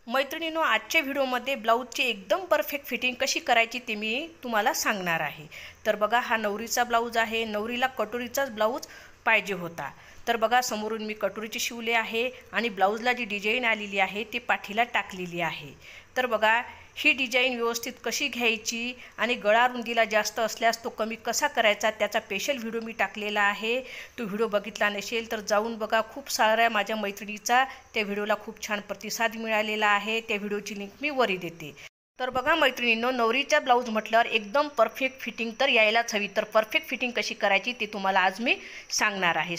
मैत्रिणींनो, आजच्या व्हिडिओमध्ये ब्लाऊजची एकदम परफेक्ट फिटिंग कशी करायची ते मी तुम्हाला सांगणार आहे। तर बघा, हा नवरीचा ब्लाऊज आहे। नवरीला कटोरीचाच ब्लाऊज पाहिजे होता। तर बघा, समोरून मी कटोरीचे शिवले आहे आणि ब्लाऊजला जी डिझाईन आलेली आहे ती पाठीला टाकलेली आहे। तर बघा, ही डिझाईन व्यवस्थित कशी घ्यायची आणि गळा रुंदीला जास्त असल्यास तो कमी कसा करायचा त्याचा स्पेशल व्हिडिओ मी टाकलेला आहे। तो व्हिडिओ बघितला नसेल तर जाऊन बघा। खूप साऱ्या माझ्या मैत्रिणीचा त्या व्हिडिओला खूप छान प्रतिसाद मिळालेला आहे। त्या व्हिडिओची लिंक मी वरी देते। तर बघा मैत्रिणींनो, नवरीचा ब्लाऊज म्हटल्यावर एकदम परफेक्ट फिटिंग तर यायलाच हवी। तर परफेक्ट फिटिंग कशी करायची ते तुम्हाला आज मी सांगणार आहे।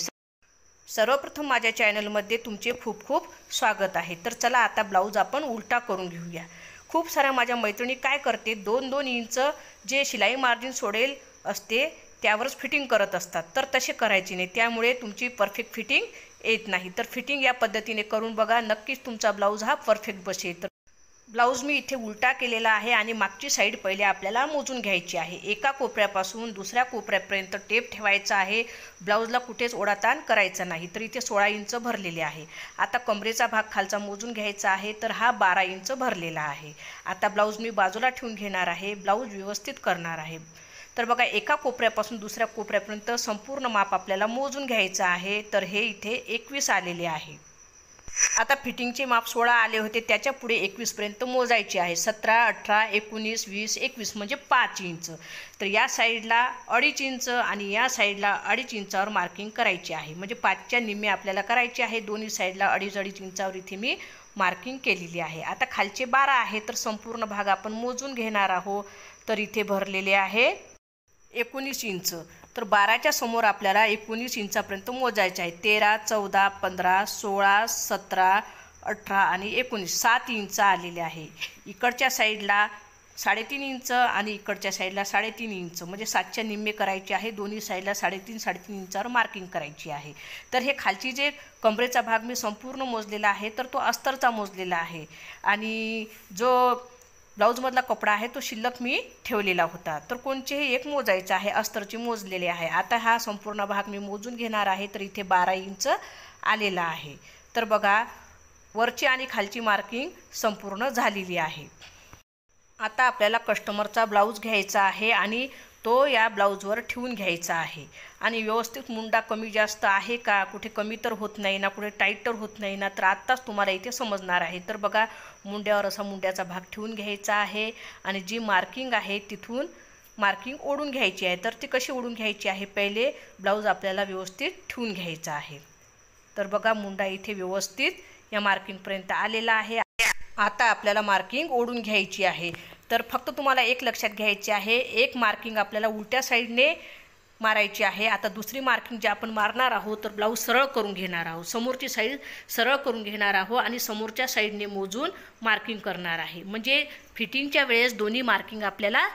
सर्वप्रथम माझ्या चॅनलमध्ये तुमचे खूप खूप स्वागत आहे। तर चला आता ब्लाऊज आपण उलटा करून घेऊया। खूप साऱ्या माझ्या मैत्रिणी काय करते, 2-2 इंच जे शिलाई मार्जिन सोडेल असते त्यावरच फिटिंग करत असतात। तर तसे करायचे नाही, त्यामुळे तुमची परफेक्ट फिटिंग येत नाही। तर फिटिंग या पद्धतीने करून बघा, नक्कीच तुमचा ब्लाऊज हा परफेक्ट बसेल। तर ब्लाऊज मी इथे उलटा केलेला आहे आणि मागची साईड पहिले आपल्याला मोजून घ्यायची आहे। एका कोपऱ्यापासून दुसऱ्या कोपऱ्यापर्यंत टेप ठेवायचा आहे। ब्लाऊजला कुठेच ओढाताण करायचा नाही। तर इथे 16 इंच भरलेले आहे। आता कमरेचा भाग खालचा मोजून घ्यायचा आहे। तर हा 12 इंच भरलेला आहे। आता ब्लाऊज मी बाजूला ठेवून घेणार आहे। ब्लाऊज व्यवस्थित करणार आहे। तर बघा, एका कोपऱ्यापासून दुसऱ्या कोपऱ्यापर्यंत संपूर्ण माप आपल्याला मोजून घ्यायचं आहे। तर हे इथे 21 आलेले आहे। आता फिटिंगचे माप 16 आले होते, त्याच्या पुढे 21 पर्यंत मोजायचे आहे। 17, 18, 19, 20, 21 म्हणजे 5 इंच। तर या साईडला 2.5 इंच आणि या साईडला 2.5 इंचावर मार्किंग करायची आहे। म्हणजे 5च्या निम्मे आपल्याला करायचे आहे। दोन्ही साईडला 2.5-2.5 इंचावर इथे मी मार्किंग केलेली आहे। आता खालचे 12 आहे, तर संपूर्ण भाग आपण मोजून घेणार आहोत। तर इथे भरलेले आहे 19 इंच। तर 12च्या समोर आपल्याला 19 इंचापर्यंत मोजायचे आहे। 13, 14, 15, 16, 17, 18 आणि 19 7 इंच आलेले आहे। इकडच्या साईडला 3.5 इंच आणि इकडच्या साईडला 3.5 इंच म्हणजे 7च्या निम्मे करायचे आहे। दोन्ही साईडला 3.5-3.5 इंचावर मार्किंग करायची आहे। तर हे खालची जे कमरेचा भाग मी संपूर्ण मोजलेला आहे, तर तो अस्तरचा मोजलेला आहे आणि जो ब्लाऊजमधला कपडा आहे तो शिल्लक मी ठेवलेला होता। तर कोणतेही एक मोजायचं आहे, अस्तरचे मोजलेले आहे। आता हा संपूर्ण भाग मी मोजून घेणार आहे। तर इथे 12 इंच आलेला आहे। तर बघा, वरची आणि खालची मार्किंग संपूर्ण झालेली आहे। आता आपल्याला कस्टमरचा ब्लाऊज घ्यायचा आहे आणि तो या ब्लाऊजवर ठेवून घ्यायचा आहे आणि व्यवस्थित मुंडा कमी जास्त आहे का, कुठे कमी तर होत नाही ना, कुठे टाईट तर होत नाही ना, तर आत्ताच तुम्हाला इथे समजणार आहे। तर बघा, मुंड्यावर असा मुंड्याचा भाग ठेवून घ्यायचा आहे आणि जी मार्किंग आहे तिथून मार्किंग ओढून घ्यायची आहे। तर ती कशी ओढून घ्यायची आहे, पहिले ब्लाऊज आपल्याला व्यवस्थित ठेवून घ्यायचा आहे। तर बघा, मुंडा इथे व्यवस्थित या मार्किंगपर्यंत आलेला आहे। आता आपल्याला मार्किंग ओढून घ्यायची आहे। तर फक्त तुम्हाला एक लक्षात घ्यायचे आहे, एक मार्किंग आपल्याला उलट्या साईडने मारायची आहे। आता दुसरी मार्किंग जे आपण मारणार आहोत, तर ब्लाऊज सरळ करून घेणार आहोत। समोरची साईड सरळ करून घेणार आहोत आणि समोरच्या साईडने मोजून मार्किंग करणार आहे। म्हणजे फिटिंगच्या वेळेस दोन्ही मार्किंग आपल्याला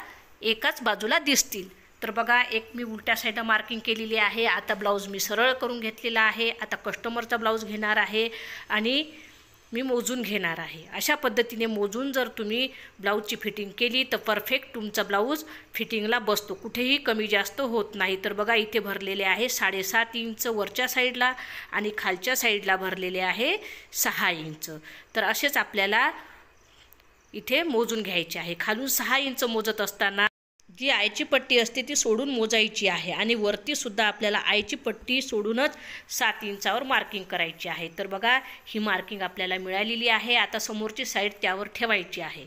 एकाच बाजूला दिसतील। तर बघा, एक मी उलट्या साईडला मार्किंग केलेली आहे। आता ब्लाऊज मी सरळ करून घेतलेला आहे। आता कस्टमरचा ब्लाऊज घेणार आहे आणि मी मोजून घेणार आहे। अशा पद्धतीने मोजून जर तुम्ही ब्लाऊजची फिटिंग केली तर परफेक्ट तुमचा ब्लाऊज फिटिंगला बसतो, कुठेही कमी जास्त होत नाही। तर बघा, इथे भरलेले आहे 7.5 इंच वरच्या साईडला आणि खालच्या साईडला भरलेले आहे 6 इंच। तर असेच आपल्याला इथे मोजून घ्यायचे आहे। खालून 6 इंच मोजत असताना जी आयची पट्टी असते ती सोडून मोजायची आहे आणि वरती सुद्धा आपल्याला आयची पट्टी सोडूनच 7 इंचावर मार्किंग करायची आहे। तर बघा, ही मार्किंग आपल्याला मिळालेली आहे। आता समोरची साईड त्यावर ठेवायची आहे।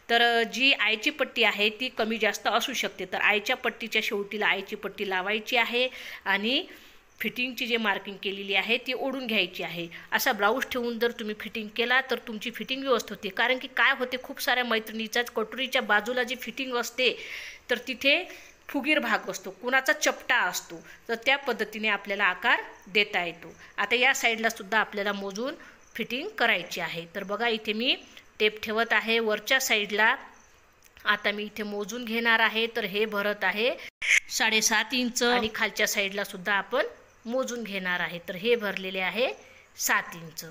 तर जी आयची पट्टी आहे ती कमी जास्त असू शकते। तर आयच्या पट्टीच्या शेवटीला आयची पट्टी लावायची आहे आणि फिटिंगची जी मार्किंग केलेली आहे ती ओढून घ्यायची आहे। असा ब्लाऊज ठेवून जर तुम्ही फिटिंग केला तर तुमची फिटिंग व्यवस्थित होते। कारण की काय होते, खूप साऱ्या मैत्रिणीच्याच कटोरीच्या बाजूला जी फिटिंग असते तर तिथे फुगीर भाग असतो, कुणाचा चपटा असतो, तर त्या पद्धतीने आपल्याला आकार देता येतो। आता या साईडला सुद्धा आपल्याला मोजून फिटिंग करायची आहे। तर बघा, इथे मी टेप ठेवत आहे वरच्या साईडला। आता मी इथे मोजून घेणार आहे। तर हे भरत आहे 7.5 इंच आणि खालच्या साईडला सुद्धा आपण मोजून घेणार आहे। तर हे भरलेले आहे 7 इंच,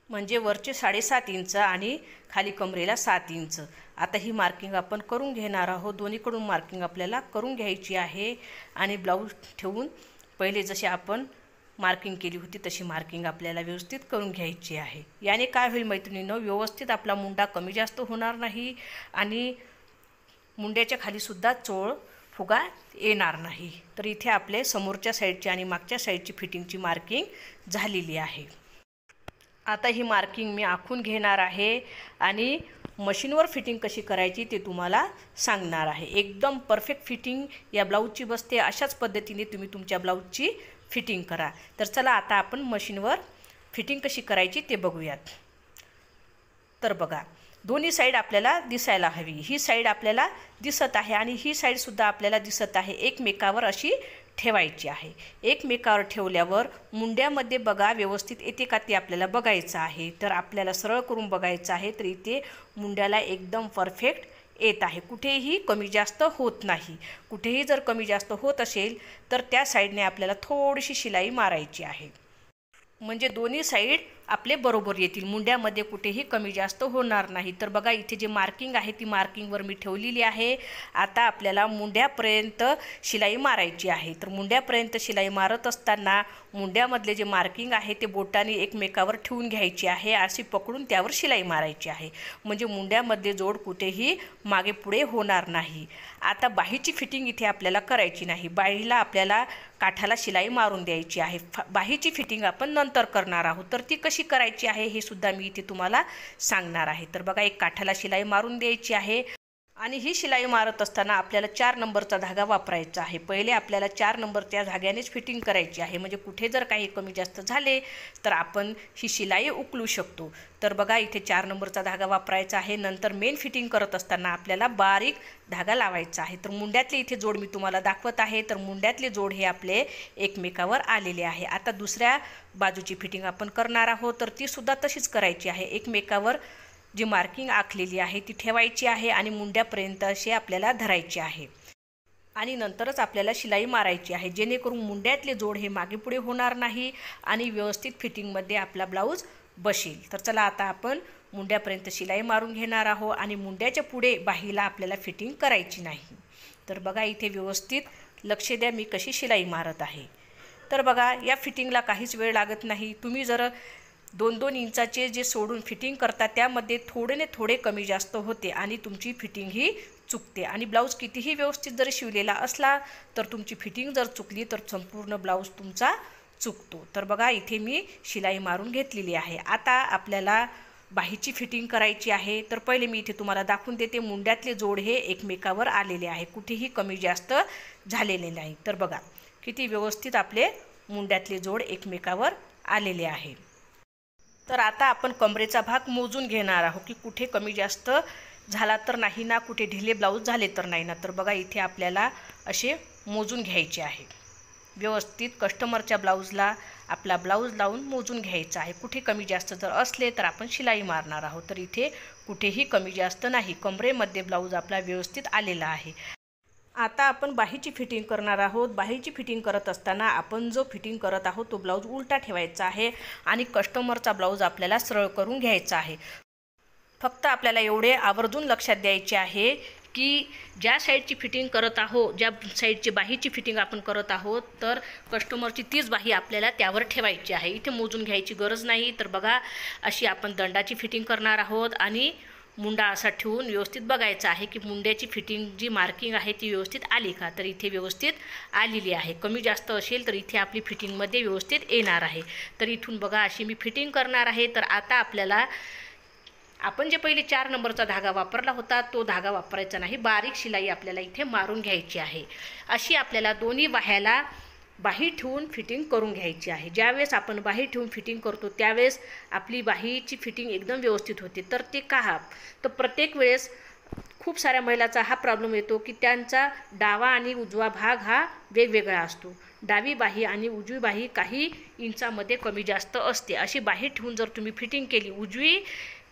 म्हणजे वरचे 7.5 इंच आणि खाली कमरेला 7 इंच। आता ही मार्किंग आपण करून घेणार आहोत। दोन्हीकडून मार्किंग आपल्याला करून घ्यायची आहे आणि ब्लाऊज ठेवून पहिले जसे आपण मार्किंग केली होती तशी मार्किंग आपल्याला व्यवस्थित करून घ्यायची आहे। याने काय होईल मैत्रिणींनो, व्यवस्थित आपला मुंडा कमी जास्त होणार नाही आणि मुंड्याच्या खालीसुद्धा चोळ फुगा येणार नाही। तर इथे आपले समोरच्या साईडची आणि मागच्या साईडची फिटिंगची मार्किंग झालेली आहे। आता ही मार्किंग मी आखून घेणार आहे आणि मशीनवर फिटिंग कशी करायची ते तुम्हाला सांगणार आहे। एकदम परफेक्ट फिटिंग या ब्लाऊजची बसते। अशाच पद्धतीने तुम्ही तुमच्या ब्लाऊजची फिटिंग करा। तर चला आता आपण मशीनवर फिटिंग कशी करायची ते बघूयात। तर बघा, दोन्ही साईड आपल्याला दिसायला हवी। ही साईड आपल्याला दिसत आहे आणि ही साईडसुद्धा आपल्याला दिसत आहे। एकमेकावर अशी ठेवायची आहे। एकमेकावर ठेवल्यावर मुंड्यामध्ये बघा व्यवस्थित येते का ते आपल्याला बघायचं आहे। तर आपल्याला सरळ करून बघायचं आहे। तर इथे मुंड्याला एकदम परफेक्ट येत आहे, कुठेही कमी जास्त होत नाही। कुठेही जर कमी जास्त होत असेल तर त्या साईडने आपल्याला थोडीशी शिलाई मारायची आहे, म्हणजे दोन्ही साईड आपले बरोबर येतील, मुंड्यामध्ये कुठेही कमी जास्त होणार नाही। तर बघा इथे जे मार्किंग आहे ती मार्किंगवर मी ठेवलेली आहे। आता आपल्याला मुंड्यापर्यंत शिलाई मारायची आहे। तर मुंड्यापर्यंत शिलाई मारत असताना मुंड्यामधले जे मार्किंग आहे ते बोटाने एकमेकावर ठेवून घ्यायची आहे, अशी पकडून त्यावर शिलाई मारायची आहे, म्हणजे मुंड्यामध्ये जोड कुठेही मागे पुढे होणार नाही। आता बाहीची फिटिंग इथे आपल्याला करायची नाही। बाहीला आपल्याला काठाला शिलाई मारून द्यायची आहे। बाहीची फिटिंग आपण नंतर करणार आहोत। तर ती कशी करायची आहे हे सुद्धा मी इथे तुम्हाला सांगणार आहे। तर बघा, एक काठाला शिलाई मारून द्यायची आहे आणि ही शिलाई मारत असताना आपल्याला 4 नंबरचा धागा वापरायचा आहे। पहिले आपल्याला 4 नंबरच्या धाग्यानेच फिटिंग करायची आहे, म्हणजे कुठे जर काही कमी जास्त झाले तर आपण ही शिलाई उकलू शकतो। तर बघा इथे 4 नंबरचा धागा वापरायचा आहे। नंतर मेन फिटिंग करत असताना आपल्याला बारीक धागा लावायचा आहे। तर मुंड्यातले इथे जोड मी तुम्हाला दाखवत आहे। तर मुंड्यातले जोड हे आपले एकमेकावर आलेले आहे। आता दुसऱ्या बाजूची फिटिंग आपण करणार आहोत, तर ती सुद्धा तशीच करायची आहे। एकमेकावर जी मार्किंग आखलेली आहे ती ठेवायची आहे आणि मुंड्यापर्यंत असे आपल्याला धरायचे आहे आणि नंतरच आपल्याला शिलाई मारायची आहे, जेणेकरून मुंड्यातले जोड हे मागे पुढे होणार नाही आणि व्यवस्थित फिटिंगमध्ये आपला ब्लाऊज बसेल। तर चला आता आपण मुंड्यापर्यंत शिलाई मारून घेणार आहोत आणि मुंड्याच्या पुढे बाहीला आपल्याला फिटिंग करायची नाही। तर बघा इथे व्यवस्थित लक्ष द्या मी कशी शिलाई मारत आहे। तर बघा, या फिटिंगला काहीच वेळ लागत नाही। तुम्ही जर 2-2 इंचाचे जे सोडून फिटिंग करता त्यामध्ये थोडेने थोडे कमी जास्त होते आणि तुमची फिटिंग ही चुकते आणि ब्लाऊज कितीही व्यवस्थित जर शिवलेला असला तर तुमची फिटिंग जर चुकली तर संपूर्ण ब्लाऊज तुमचा चुकतो। तर बघा इथे मी शिलाई मारून घेतलेली आहे। आता आपल्याला बाहीची फिटिंग करायची आहे। तर पहिले मी इथे तुम्हाला दाखवून देते, मुंड्यातले जोड हे एकमेकावर आलेले आहे, कुठेही कमी जास्त झालेले नाही। तर बघा किती व्यवस्थित आपले मुंड्यातले जोड एकमेकावर आलेले आहे। तर आता आपण कमरेचा भाग मोजून घेणार आहोत की कुठे कमी जास्त झाला तर नाही ना, कुठे ढिले ब्लाऊज झाले तर नाही ना। तर बघा इथे आपल्याला असे मोजून घ्यायचे आहे। व्यवस्थित कस्टमरच्या ब्लाऊजला आपला ब्लाऊज लावून मोजून घ्यायचा आहे। कुठे कमी जास्त जर असले तर आपण शिलाई मारणार आहोत। तर इथे कुठेही कमी जास्त नाही, कमरेमध्ये ब्लाऊज आपला व्यवस्थित आलेला आहे। आता आपण बाहीची फिटिंग करणार आहोत। बाहीची फिटिंग करत असताना आपण जो फिटिंग करत आहोत तो ब्लाऊज उलटा ठेवायचा आहे आणि कस्टमरचा ब्लाऊज आपल्याला सरळ करून घ्यायचा आहे। फक्त आपल्याला एवढे आवर्जून लक्षात द्यायचे आहे की ज्या साईडची फिटिंग करत आहोत, ज्या साईडची बाहीची फिटिंग आपण करत आहोत, तर कस्टमरची तीच बाही आपल्याला त्यावर ठेवायची आहे। इथे मोजून घ्यायची गरज नाही। तर बघा अशी आपण दंडाची फिटिंग करणार आहोत आणि मुंडा असा ठेवून व्यवस्थित बघायचा आहे की मुंड्याची फिटिंग जी मार्किंग आहे ती व्यवस्थित आली का। तर इथे व्यवस्थित आलेली आहे। कमी जास्त असेल तर इथे आपली फिटिंगमध्ये व्यवस्थित येणार आहे। तर इथून बघा अशी मी फिटिंग करणार आहे। तर आता आपल्याला आपण जे पहिले 4 नंबरचा धागा वापरला होता तो धागा वापरायचा नाही, बारीक शिलाई आपल्याला इथे मारून घ्यायची आहे। अशी आपल्याला दोन्ही बाह्याला बाही ठेवून फिटिंग करून घ्यायची आहे। ज्यावेळेस आपण बाही ठेवून फिटिंग करतो त्यावेळेस आपली बाहीची फिटिंग एकदम व्यवस्थित होते। तर ते का, तर प्रत्येक वेळेस खूप साऱ्या महिलांचा हा प्रॉब्लेम येतो की त्यांचा डावा आणि उजवा भाग हा वेगवेगळा असतो। डावी बाही आणि उजवी बाही काही इंचामध्ये कमी जास्त असते। अशी बाही ठेवून जर तुम्ही फिटिंग केली, उजवी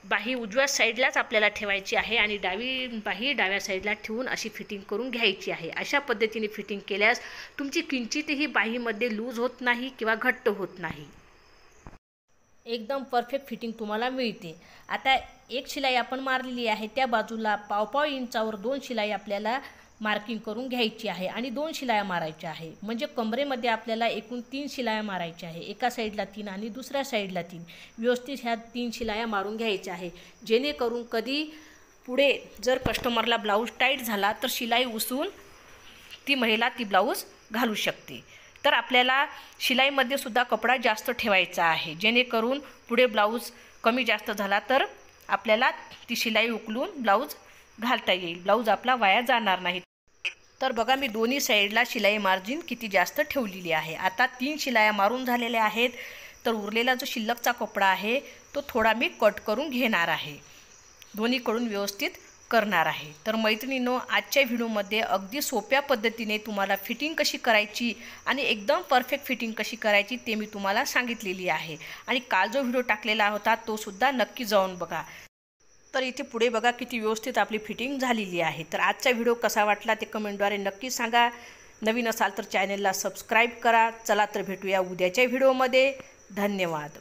बाही उजव्या साईडलाच आपल्याला ठेवायची आहे आणि डावी बाही डाव्या साईडला ठेवून अशी फिटिंग करून घ्यायची आहे। अशा पद्धतीने फिटिंग केल्यास तुमची किंचितही बाहीमध्ये लूज होत नाही किंवा घट्ट होत नाही, एकदम परफेक्ट फिटिंग तुम्हाला मिळते। आता एक शिलाई आपण मारलेली आहे, त्या बाजूला 1.5 इंचावर 2 शिलाई आपल्याला मार्किंग करून घ्यायची आहे आणि 2 शिलाया मारायच्या आहे. म्हणजे कमरेमध्ये आपल्याला एकूण 3 शिलाया मारायच्या आहे. एका साईडला 3 आणि दुसऱ्या साईडला 3. व्यवस्थित ह्या 3 शिलाया मारून घ्यायच्या आहे, जेणेकरून कधी पुढे जर कस्टमरला ब्लाऊज टाईट झाला तर शिलाई उसवून ती महिला ती ब्लाऊज घालू शकते. तर आपल्याला शिलाईमध्ये सुद्धा कपडा जास्त ठेवायचा आहे, जेणेकरून पुढे ब्लाऊज कमी जास्त झाला तर आपल्याला ती शिलाई उकलून ब्लाऊज घालता येईल, ब्लाऊज आपला वाया जाणार नाही. तर बघा मी दोन्ही साईडला शिलाई मार्जिन किती जास्त ठेवलेली आहे. आता 3 शिलाया मारून झालेल्या आहेत. तर उरलेला जो शिल्लकचा कपडा आहे तो थोडा मी कट करून घेणार आहे, दोन्हीकडून व्यवस्थित करणार आहे. तर मैत्रिणींनो, आजच्या व्हिडिओमध्ये अगदी सोप्या पद्धतीने तुम्हाला फिटिंग कशी करायची आणि एकदम परफेक्ट फिटिंग कशी करायची ते मी तुम्हाला सांगितलेली आहे. आणि काल जो व्हिडिओ टाकलेला होता तो सुद्धा नक्की जाऊन बघा. तर इथे पुढे बघा किती व्यवस्थित आपली फिटिंग झालेली आहे. तर आजचा व्हिडिओ कसा वाटला ते कमेंटद्वारे नक्की सांगा. नवीन असाल तर चॅनलला सबस्क्राईब करा. चला तर भेटूया उद्याच्या व्हिडिओमध्ये. धन्यवाद.